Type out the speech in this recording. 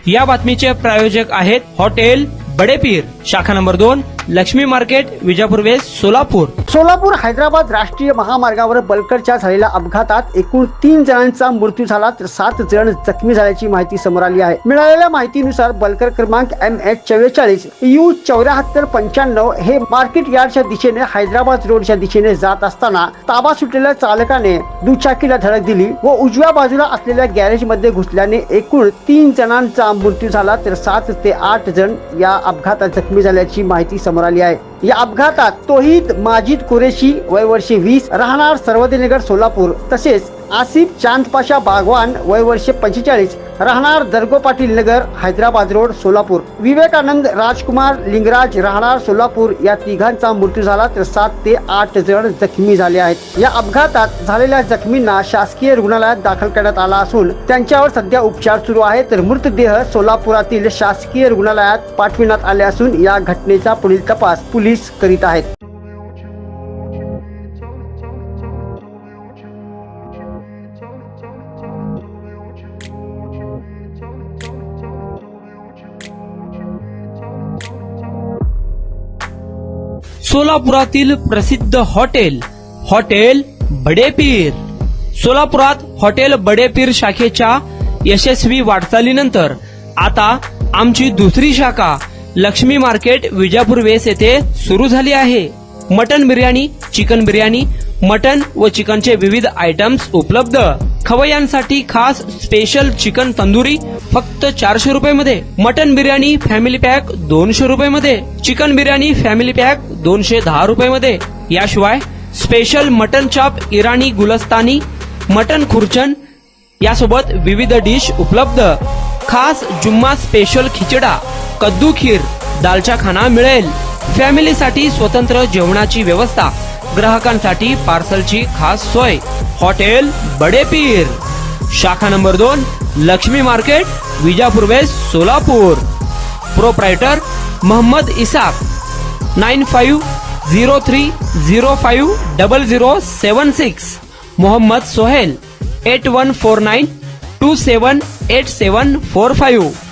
या बातमीचे प्रायोजक आहेत हॉटेल बडेपीर, शाखा number 2, Laxmi market, Vijapur west, Solapur. Solapur Hyderabad राष्ट्रीय महामार्गावर बलकरच्या झालेल्या अपघातात एकूण 3 जणांचा मृत्यू झाला तर 7 जण जखमी झाल्याची माहिती समोर आली आहे. मिळालेल्या माहितीनुसार बलकर क्रमांक MH44 U7495 हे मार्केट यार्डच्या दिशेने हैदराबाद रोडच्या दिशेने जात असताना ताबा सुटलेल्या चालकाने दुचाकीला धडक दिली व उजव्या बाजूला असलेल्या गॅरेज मध्ये घुसल्याने एकूण 3 जणांचा मृत्यू झाला तर 7 ते 8 जण या अपघातात जखमी झाल्याची माहिती समोर आली आहे. या अपघातात तोहीद माजिद कुरेशी वय वर्षे 20 राहणार सर्वदेनगर सोलापूर तसेच आसिफ चांदपाशा बागवान वय वर्षे 45 राहणार दर्गो पाटील नगर हैदराबाद रोड सोलापूर, विवेकानंद राजकुमार लिंगराज राहणार सोलापूर या तिघांचा मृत्यू झाला तर 7 ते 8 जण जखमी झाले आहेत. या अपघातात झालेल्या जखमींना शासकीय रुग्णालयात दाखल करण्यात आला असून त्यांच्यावर सध्या उपचार सुरू आहे तर मृतदेह सोलापुरातील शासकीय रुग्णालयात पाठविण्यात आले असून या घटनेचा पुढील तपास पोलीस करीत आहेत. सोलापुरातील प्रसिद्ध हॉटेल बडेपीर. सोलापुरात हॉटेल बडेपीर शाखेच्या यशस्वी वाटचालीनंतर आता आमची दुसरी शाखा लक्ष्मी मार्केट, विजापूर वेस्ट येथे सुरू झाली आहे. Mutton biryani, chicken biryani, mutton व चिकनचे विविध आयटम्स उपलब्ध. खवय्यांसाठी खास स्पेशल चिकन तंदुरी फक्त 400 रुपये मध्ये, मटन बिर्याणी फॅमिली पॅक 200 रुपये मध्ये, चिकन बिर्याणी फॅमिली पॅक 210 रुपये मध्ये. याशिवाय स्पेशल मटन चाप, इराणी गुलस्तानी, मटन खुर्चन यासोबत विविध डिश उपलब्ध. खास जुम्मा स्पेशल खिचडा, कद्दू खीर, दालचा खाना मिळेल. फॅमिलीसाठी स्वतंत्र जेवणाची व्यवस्था, ग्राहकांसाठी पार्सलची खास सोय. हॉटेल बडेपीर, शाखा number 2, Laxmi market, Vijapur west, Solapur. Proprietor Mohammad Isak. 9503050076. Mohammad Sohail. 8149278745.